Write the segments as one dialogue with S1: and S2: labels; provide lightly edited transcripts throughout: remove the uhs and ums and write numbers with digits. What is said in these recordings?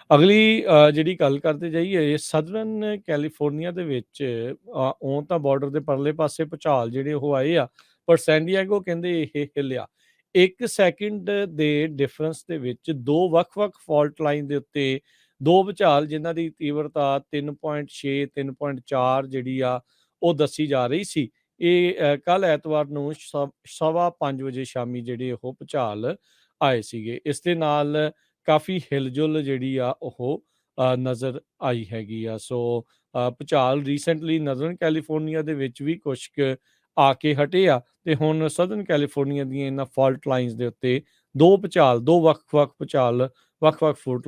S1: ਅਗਲੀ ਜਿਹੜੀ ਗੱਲ ਕਰਦੇ ਜਾਈਏ ਸਦਰਨ ਕੈਲੀਫੋਰਨੀਆ ਦੇ ਵਿੱਚ ਉਹ ਤਾਂ ਬਾਰਡਰ ਦੇ ਪਰਲੇ ਪਾਸੇ ਭੁਚਾਲ ਜਿਹੜੇ ਉਹ ਆਏ ਆ, ਪਰ ਸੈਨ ਡਿਏਗੋ ਕਹਿੰਦੇ ਇਹ ਹਿੱਲਿਆ। 1 ਸੈਕਿੰਡ ਦੇ ਡਿਫਰੈਂਸ ਦੇ ਵਿੱਚ 2 ਵੱਖ-ਵੱਖ ਫਾਲਟ ਲਾਈਨ ਦੇ ਉੱਤੇ 2 ਭੁਚਾਲ ਜਿਨ੍ਹਾਂ ਦੀ ਤੀਬਰਤਾ 3.6 3.4 ਜਿਹੜੀ ਆ ਉਹ ਦੱਸੀ ਜਾ ਰਹੀ ਸੀ। ਇਹ ਕੱਲ੍ਹ ਐਤਵਾਰ ਨੂੰ ਸਵਾ 5 ਵਜੇ ਸ਼ਾਮੀ ਜਿਹੜੇ ਉਹ ਭੁਚਾਲ ਆਏ ਸੀਗੇ। ਇਸ ਦੇ ਨਾਲ ਕਾਫੀ ਹਿਲਜੁਲ ਜਿਹੜੀ ਆ ਉਹ ਨਜ਼ਰ ਆਈ ਹੈਗੀ ਆ। ਸੋ ਭੁਚਾਲ ਰੀਸੈਂਟਲੀ ਨਜ਼ਰਨ ਕੈਲੀਫੋਰਨੀਆ ਦੇ ਵਿੱਚ ਵੀ ਕੁਛ ਕੁ ਆ ਕੇ ਹਟੇ ਆ ਤੇ ਹੁਣ ਸਦਰਨ ਕੈਲੀਫੋਰਨੀਆ ਦੀਆਂ ਇਹਨਾਂ ਫਾਲਟ ਲਾਈਨਸ ਦੇ ਉੱਤੇ 2 ਭੁਚਾਲ 2 ਵੱਖ-ਵੱਖ ਭੁਚਾਲ ਵੱਖ-ਵੱਖ ਫਾਲਟ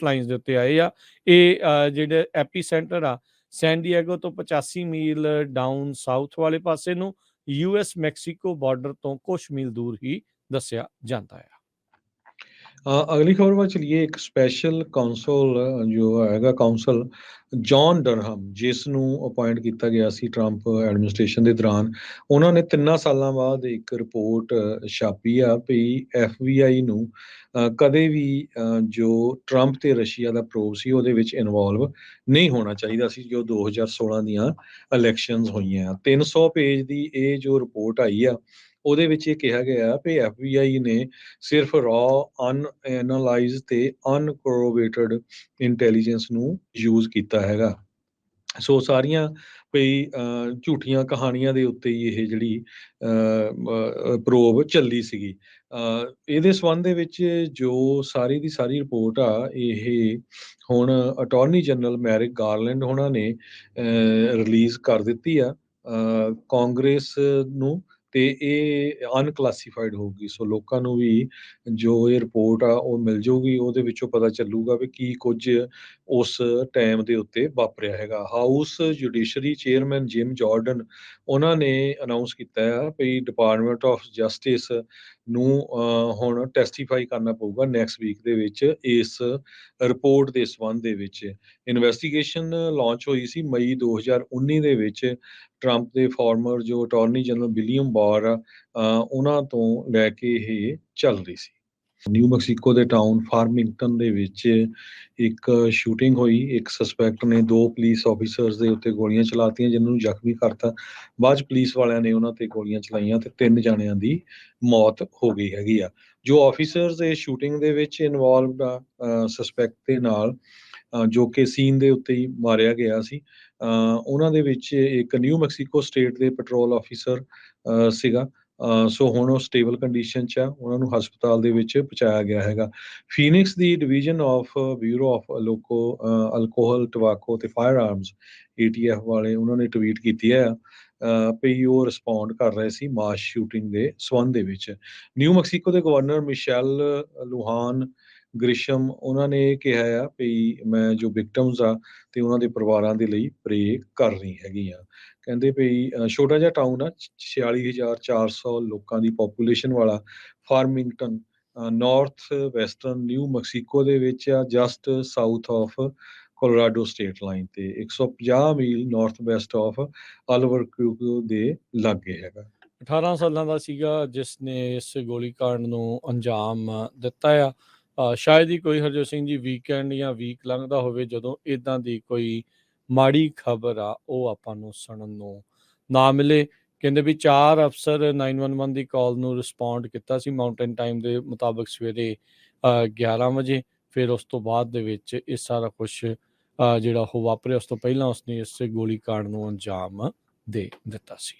S1: ਲਾਈਨਸ ਦੇ ਉੱਤੇ ਆਏ ਆ। ਇਹ ਜਿਹੜੇ ਐਪੀ ਸੈਂਟਰ ਆ ਸੈਨ ਡਿਏਗੋ ਤੋਂ 85 ਮੀਲ ਡਾਊਨ ਸਾਊਥ ਵਾਲੇ ਪਾਸੇ ਨੂੰ ਯੂਐਸ ਮੈਕਸੀਕੋ ਬਾਰਡਰ ਤੋਂ ਕੁਛ ਮੀਲ ਦੂਰ ਹੀ ਦੱਸਿਆ ਜਾਂਦਾ ਆ।
S2: ਅਗਲੀ ਖਬਰ ਵੱਲ ਚਲੀਏ। ਇੱਕ ਸਪੈਸ਼ਲ ਕਾਉਂਸਲ ਜੋ ਹੈਗਾ ਕਾਉਂਸਲ ਜੌਨ ਡਰਹਮ, ਜਿਸ ਨੂੰ ਅਪਾਇੰਟ ਕੀਤਾ ਗਿਆ ਸੀ ਟਰੰਪ ਐਡਮਿਨਿਸਟ੍ਰੇਸ਼ਨ ਦੇ ਦੌਰਾਨ, ਉਹਨਾਂ ਨੇ 3 ਸਾਲਾਂ ਬਾਅਦ ਇੱਕ ਰਿਪੋਰਟ ਛਾਪੀ ਆ ਵੀ FBI ਨੂੰ ਕਦੇ ਵੀ ਜੋ ਟਰੰਪ ਤੇ ਰਸ਼ੀਆ ਦਾ ਪ੍ਰੋਬ ਸੀ ਉਹਦੇ ਵਿੱਚ ਇਨਵੋਲਵ ਨਹੀਂ ਹੋਣਾ ਚਾਹੀਦਾ ਸੀ, ਜੋ 2016 ਦੀਆਂ ਇਲੈਕਸ਼ਨਸ ਹੋਈਆਂ। 300 ਪੇਜ ਦੀ ਇਹ ਜੋ ਰਿਪੋਰਟ ਆਈ ਆ, ਉਹਦੇ ਵਿੱਚ ਇਹ ਕਿਹਾ ਗਿਆ ਵੀ FBI ਨੇ ਸਿਰਫ ਰॉ ਅਨਐਨਾਲਾਈਜ਼ ਤੇ ਅਨਕੋਰੋਬੇਟਡ ਇੰਟੈਲੀਜੈਂਸ ਨੂੰ ਯੂਜ਼ ਕੀਤਾ ਹੈਗਾ। ਸੋ ਸਾਰੀਆਂ ਕੋਈ ਝੂਠੀਆਂ ਕਹਾਣੀਆਂ ਦੇ ਉੱਤੇ ਹੀ ਇਹ ਜਿਹੜੀ ਪ੍ਰੋਬ ਚੱਲੀ ਸੀਗੀ। ਇਹਦੇ ਸੰਬੰਧ ਦੇ ਵਿੱਚ ਜੋ ਸਾਰੀ ਦੀ ਸਾਰੀ ਰਿਪੋਰਟ ਆ, ਇਹ ਹੁਣ ਅਟਾਰਨੀ ਜਨਰਲ ਮੈਰਿਕ ਗਾਰਲੈਂਡ ਉਹਨਾਂ ਨੇ ਰਿਲੀਜ਼ ਕਰ ਦਿੱਤੀ ਆ ਕਾਂਗਰਸ ਨੂੰ, ਤੇ ਇਹ ਅਨਕਲਾਸੀਫਾਈਡ ਹੋਊਗੀ। ਸੋ ਲੋਕਾਂ ਨੂੰ ਵੀ ਜੋ ਇਹ ਰਿਪੋਰਟ ਆ ਉਹ ਮਿਲ ਜਾਊਗੀ, ਉਹਦੇ ਵਿੱਚੋਂ ਪਤਾ ਚੱਲੂਗਾ ਵੀ ਕੀ ਕੁਝ ਉਸ ਟਾਈਮ ਦੇ ਉੱਤੇ ਵਾਪਰਿਆ ਹੈਗਾ। House judiciary chairman gym Jordan ਉਹਨਾਂ ਨੇ ਅਨਾਉਂਸ ਕੀਤਾ ਆ ਵੀ ਡਿਪਾਰਟਮੈਂਟ ਆਫ ਜਸਟਿਸ ਨੂੰ ਹੁਣ ਟੈਸਟੀਫਾਈ ਕਰਨਾ ਪਊਗਾ ਨੈਕਸਟ ਵੀਕ ਦੇ ਵਿੱਚ ਇਸ ਰਿਪੋਰਟ ਦੇ ਸੰਬੰਧ ਦੇ ਵਿੱਚ। ਇਨਵੈਸਟੀਗੇਸ਼ਨ ਲਾਂਚ ਹੋਈ ਸੀ ਮਈ 2019 ਦੇ ਵਿੱਚ ਟਰੰਪ ਦੇ ਫਾਰਮਰ ਜੋ ਅਟਾਰਨੀ ਜਨਰਲ ਵਿਲੀਅਮ ਬਾਰ ਆ, ਉਹਨਾਂ ਤੋਂ ਲੈ ਕੇ ਇਹ ਚੱਲ ਰਹੀ ਸੀ। ਨਿਊ ਮੈਕਸੀਕੋ ਦੇ ਟਾਊਨ ਫਾਰਮਿੰਗਟਨ ਦੇ ਵਿੱਚ ਇੱਕ ਸ਼ੂਟਿੰਗ ਹੋਈ। ਇੱਕ ਸਸਪੈਕਟ ਨੇ 2 ਪੁਲਿਸ ਆਫੀਸਰਸ ਦੇ ਉੱਤੇ ਗੋਲੀਆਂ ਚਲਾਤੀਆਂ, ਜਿਨ੍ਹਾਂ ਨੂੰ ਜ਼ਖਮੀ ਕਰਤਾ। ਬਾਅਦ 'ਚ ਪੁਲਿਸ ਵਾਲਿਆਂ ਨੇ ਉਹਨਾਂ ਤੇ ਗੋਲੀਆਂ ਚਲਾਈਆਂ ਤੇ 3 ਜਣਿਆਂ ਦੀ ਮੌਤ ਹੋ ਗਈ ਹੈਗੀ ਆ। ਜੋ ਆਫੀਸਰਸ ਇਹ ਸ਼ੂਟਿੰਗ ਦੇ ਵਿੱਚ ਇਨਵੋਲਵਡ ਆ ਸਸਪੈਕਟ ਦੇ ਨਾਲ, ਜੋ ਕਿ ਸੀਨ ਦੇ ਉੱਤੇ ਹੀ ਮਾਰਿਆ ਗਿਆ ਸੀ, ਉਹਨਾਂ ਦੇ ਵਿੱਚ ਇੱਕ ਨਿਊ ਮੈਕਸੀਕੋ ਸਟੇਟ ਦੇ ਪੈਟਰੋਲ ਆਫੀਸਰ ਸੀਗਾ। ਸੋ ਹੁਣ ਉਹ ਸਟੇਬਲ ਕੰਡੀਸ਼ਨ 'ਚ ਆ, ਉਹਨਾਂ ਨੂੰ ਹਸਪਤਾਲ ਦੇ ਵਿੱਚ ਪਹੁੰਚਾਇਆ ਗਿਆ ਹੈਗਾ। ਫੀਨਿਕਸ ਦੀ division of bureau of alcohol, tobacco ਤੇ ਫਾਇਰ ਆਰਮਸ ATF ਵਾਲੇ ਉਹਨਾਂ ਨੇ ਟਵੀਟ ਕੀਤੀ ਹੈ ਵੀ ਉਹ ਰਿਸਪੌਂਡ ਕਰ ਰਹੇ ਸੀ ਮਾਸ ਸ਼ੂਟਿੰਗ ਦੇ ਸੰਬੰਧ ਦੇ ਵਿੱਚ। ਨਿਊ ਮੈਕਸੀਕੋ ਦੇ ਗਵਰਨਰ ਮਿਸ਼ੈਲ ਲੂਹਾਨ ਗ੍ਰਿਸ਼ਮ ਉਹਨਾਂ ਨੇ ਇਹ ਕਿਹਾ ਆ ਵੀ ਮੈਂ ਜੋ ਵਿਕਟਮਸ ਆ ਤੇ ਉਹਨਾਂ ਦੇ ਪਰਿਵਾਰਾਂ ਦੇ ਲਈ ਪ੍ਰੇ ਕਰ ਰਹੀ ਹੈਗੀ ਆ। ਕਹਿੰਦੇ ਵੀ ਛੋਟਾ ਜਿਹਾ ਟਾਊਨ ਆ, 46,400 ਲੋਕਾਂ ਦੀ ਪੋਪੂਲੇਸ਼ਨ ਵਾਲਾ Farmington north western new Mexico ਦੇ ਵਿੱਚ ਆ, just south of Colorado state line ਤੇ 150 ਮੀਲ ਨਾਰਥ ਵੈਸਟ ਆਫ ਅਲਬਰਕੁਇਕੋ ਦੇ ਲਾਗੇ ਹੈਗਾ।
S1: 18 ਸਾਲਾਂ ਦਾ ਸੀਗਾ ਜਿਸ ਨੇ ਇਸ ਗੋਲੀकांड ਨੂੰ ਅੰਜਾਮ ਦਿੱਤਾ ਆ। ਸ਼ਾਇਦ ਹੀ ਕੋਈ ਹਰਜੋਤ ਸਿੰਘ ਜੀ ਵੀਕਐਂਡ ਜਾਂ ਵੀਕ ਲੰਘਦਾ ਹੋਵੇ ਜਦੋਂ ਇਦਾਂ ਦੀ ਕੋਈ ਮਾੜੀ ਖਬਰ ਆ ਉਹ ਆਪਾਂ ਨੂੰ ਸੁਣਨ ਨੂੰ ਨਾ ਮਿਲੇ। ਕਹਿੰਦੇ ਵੀ 4 ਅਫਸਰ 911 ਦੀ ਕਾਲ ਨੂੰ ਰਿਸਪੌਂਡ ਕੀਤਾ ਸੀ ਮਾਊਂਟੇਨ ਟਾਈਮ ਦੇ ਮੁਤਾਬਕ ਸਵੇਰੇ 11 ਵਜੇ। ਫਿਰ ਉਸ ਤੋਂ ਬਾਅਦ ਦੇ ਵਿੱਚ ਇਹ ਸਾਰਾ ਕੁਛ ਜਿਹੜਾ ਉਹ ਵਾਪਰਿਆ, ਉਸ ਤੋਂ ਪਹਿਲਾਂ ਉਸਨੇ ਇਸ ਗੋਲੀकांड ਨੂੰ ਅੰਜਾਮ ਦੇ ਦਿੱਤਾ ਸੀ।